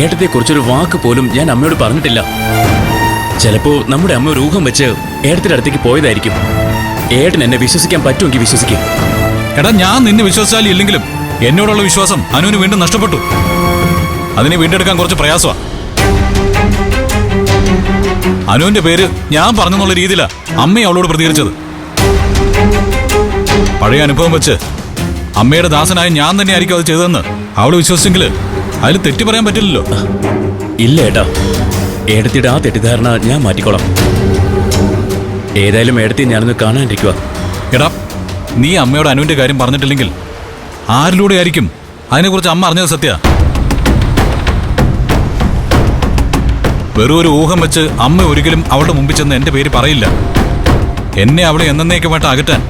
ഏട്ടത്തെക്കുറിച്ചൊരു വാക്ക് പോലും ഞാൻ അമ്മയോട് പറഞ്ഞിട്ടില്ല. ചിലപ്പോ നമ്മുടെ അമ്മ ഒരു ഊഹം വെച്ച് ഏട്ടത്തിന്റെ അടുത്തേക്ക് പോയതായിരിക്കും. ഏട്ടൻ എന്നെ വിശ്വസിക്കാൻ പറ്റുമെങ്കിൽ വിശ്വസിക്കും. എടാ, ഞാൻ നിന്നെ വിശ്വസിച്ചാലും ഇല്ലെങ്കിലും എന്നോടുള്ള വിശ്വാസം അനുവിന് വീണ്ടും നഷ്ടപ്പെട്ടു. അതിനെ വീണ്ടെടുക്കാൻ കുറച്ച് പ്രയാസമാണ്. അനുവിന്റെ പേര് ഞാൻ പറഞ്ഞെന്നുള്ള രീതിയിലാ അമ്മയെ അവളോട് പ്രതികരിച്ചത്. പഴയ അനുഭവം വെച്ച് അമ്മയുടെ ദാസനായ ഞാൻ തന്നെ ആയിരിക്കും അത് ചെയ്തതെന്ന് അവള് വിശ്വസിച്ചെങ്കിൽ അതിൽ തെറ്റി പറയാൻ പറ്റില്ലല്ലോ. ഇല്ല ഏട്ടാ, ഏടത്തിയുടെ ആ തെറ്റിദ്ധാരണ ഞാൻ മാറ്റിക്കോളാം. ഏതായാലും ഏടത്തി ഞാനൊന്ന് കാണാനിരിക്കുക. എടാ, നീ അമ്മയോട് അനുവിന്റെ കാര്യം പറഞ്ഞിട്ടില്ലെങ്കിൽ ആരിലൂടെ ആയിരിക്കും അതിനെക്കുറിച്ച് അമ്മ അറിഞ്ഞത്? സത്യ വെറും ഒരു ഊഹം വെച്ച് അമ്മ ഒരിക്കലും അവളുടെ മുമ്പിൽ ചെന്ന് എന്റെ പേര് പറയില്ല. എന്നെ അവളെ എന്നേക്കുമായിട്ട് അകറ്റാൻ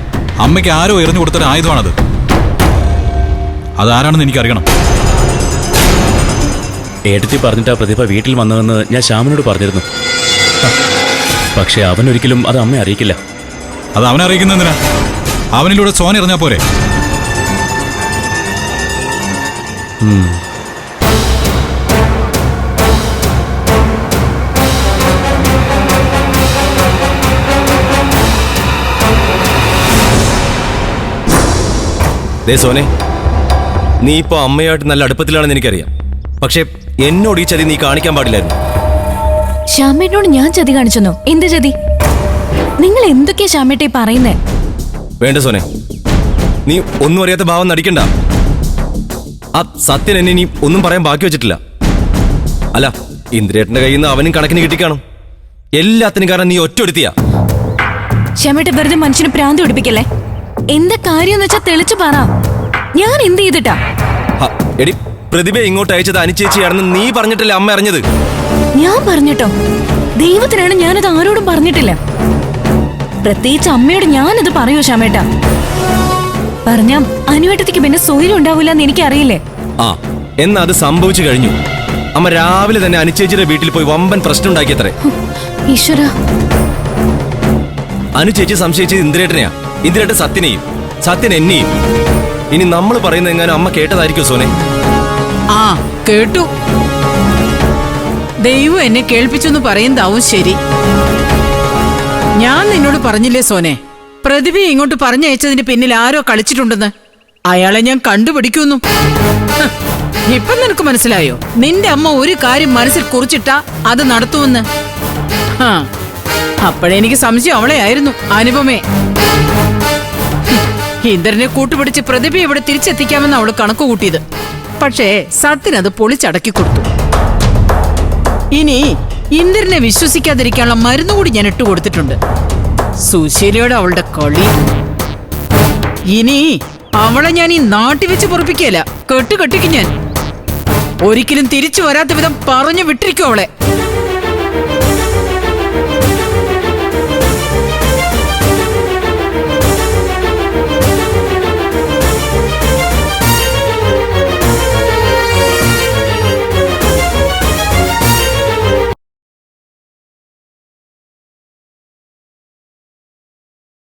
അമ്മയ്ക്ക് ആരോ എറിഞ്ഞു കൊടുത്തൊരു ആയുധമാണത്. അതാരാണെന്ന് എനിക്കറിയണം. ഏടത്തി പറഞ്ഞിട്ട് ആ പ്രതിഭ വീട്ടിൽ വന്നതെന്ന് ഞാൻ ശ്യാമിനോട് പറഞ്ഞിരുന്നു. പക്ഷെ അവനൊരിക്കലും അത് അമ്മയെ അറിയിക്കില്ല. അത് അവനെ അറിയിക്കുന്നതിനാ? അവനിലൂടെ സോന എറിഞ്ഞാ പോരെ? സോനെ, നീ ഇപ്പൊ അമ്മയായിട്ട് നല്ല അടുപ്പത്തിലാണെന്ന് എനിക്കറിയാം. പക്ഷെ എന്നോട് ഈ ചതി നീ കാണിക്കാൻ പാടില്ലായിരുന്നു. ശ്യാമേട്ടനോട് ഞാൻ ചതി കാണിച്ചെന്നോ? എന്ത് ചതി? നിങ്ങൾ എന്തൊക്കെയാ ശ്യാമേട്ടേ പറയുന്നേ? വേണ്ട സോനെ, നീ ഒന്നും അറിയാത്ത ഭാവം നടിക്കണ്ട. ആ സത്യൻ എന്നെ ഇനി ഒന്നും പറയാൻ ബാക്കി വെച്ചിട്ടില്ല. അല്ല, ഇന്ദ്രേട്ടന്റെ കയ്യിൽ നിന്ന് അവനും കണക്കിന് കിട്ടിക്കാണും. എല്ലാത്തിനും കാരണം നീ ഒറ്റൊടുത്തിയാ. ശ്യാമേട്ട വെറുതെ മനുഷ്യന് പ്രാന്തി പിടിപ്പിക്കല്ലേ. എന്താ കാര്യം വെച്ചാ തെളിച്ചു പറ. ഞാൻ എന്ത് ചെയ്തിട്ടാ? എടി, പ്രതിഭ ഇങ്ങോട്ട് അയച്ചത് അനുചേച്ചിയാണെന്ന് നീ പറഞ്ഞിട്ടല്ലേ അമ്മ അറിഞ്ഞത്? ഞാൻ പറഞ്ഞിട്ടോ? ദൈവത്തിനാണ് ഞാനത് ആരോടും പറഞ്ഞിട്ടില്ല. പ്രത്യേകിച്ച് അമ്മയോട് ഞാനത് പറയൂ ശ്യാമേട്ട? പറഞ്ഞ അനുവേട്ടത്തേക്ക് പിന്നെ സ്വൈര്യം ഉണ്ടാവില്ല എന്ന് എനിക്കറിയില്ലേ. എന്നാ അത് സംഭവിച്ചു കഴിഞ്ഞു. അമ്മ രാവിലെ തന്നെ അനുചേച്ചിയുടെ വീട്ടിൽ പോയി വമ്പൻ പ്രശ്നം ഉണ്ടാക്കിയത്രേ. ഈശ്വര, അനുചേച്ചി സംശയിച്ചത് ഇന്ദ്രേട്ടനെയാ. ഇന്ദ്രേട്ടൻ സത്യനെയും, സത്യൻ എന്നെയും. ഇനി നമ്മൾ പറയുന്നത് എങ്ങാനും അമ്മ കേട്ടതായിരിക്കും സോനെ? കേട്ടു. ദൈവം എന്നെ കേൾപ്പിച്ചെന്ന് പറയുന്നതാവും ശരി. ഞാൻ നിന്നോട് പറഞ്ഞില്ലേ സോനെ, പ്രതിഭയെ ഇങ്ങോട്ട് പറഞ്ഞയച്ചതിന് പിന്നിൽ ആരോ കളിച്ചിട്ടുണ്ടെന്ന്? അയാളെ ഞാൻ കണ്ടുപിടിക്കുന്നു. ഇപ്പൊ നിനക്ക് മനസ്സിലായോ? നിന്റെ അമ്മ ഒരു കാര്യം മനസ്സിൽ കുറിച്ചിട്ടാ അത് നടത്തുമെന്ന്. അപ്പോഴെനിക്ക് സംശയം അവളെ ആയിരുന്നു, അനുപമേ. ഇന്ദ്രനെ കൂട്ടുപിടിച്ച് പ്രതിഭയെ ഇവിടെ തിരിച്ചെത്തിക്കാമെന്ന് അവള് കണക്ക് കൂട്ടിയത്. പക്ഷേ സത്യനത് പൊളിച്ചടക്കി കൊടുത്തു. ഇനി ഇന്ദ്രനെ വിശ്വസിക്കാതിരിക്കാനുള്ള മരുന്നുകൂടി ഞാൻ ഇട്ടുകൊടുത്തിട്ടുണ്ട്. സുശീലയോട് അവളുടെ കളി. ഇനി അവളെ ഞാൻ ഈ നാട്ടി വെച്ച് പൊറപ്പിക്കല, കെട്ടുകെട്ടിക്ക് ഞാൻ. ഒരിക്കലും തിരിച്ചു വരാത്ത വിധം പറഞ്ഞു വിട്ടിരിക്കും അവളെ.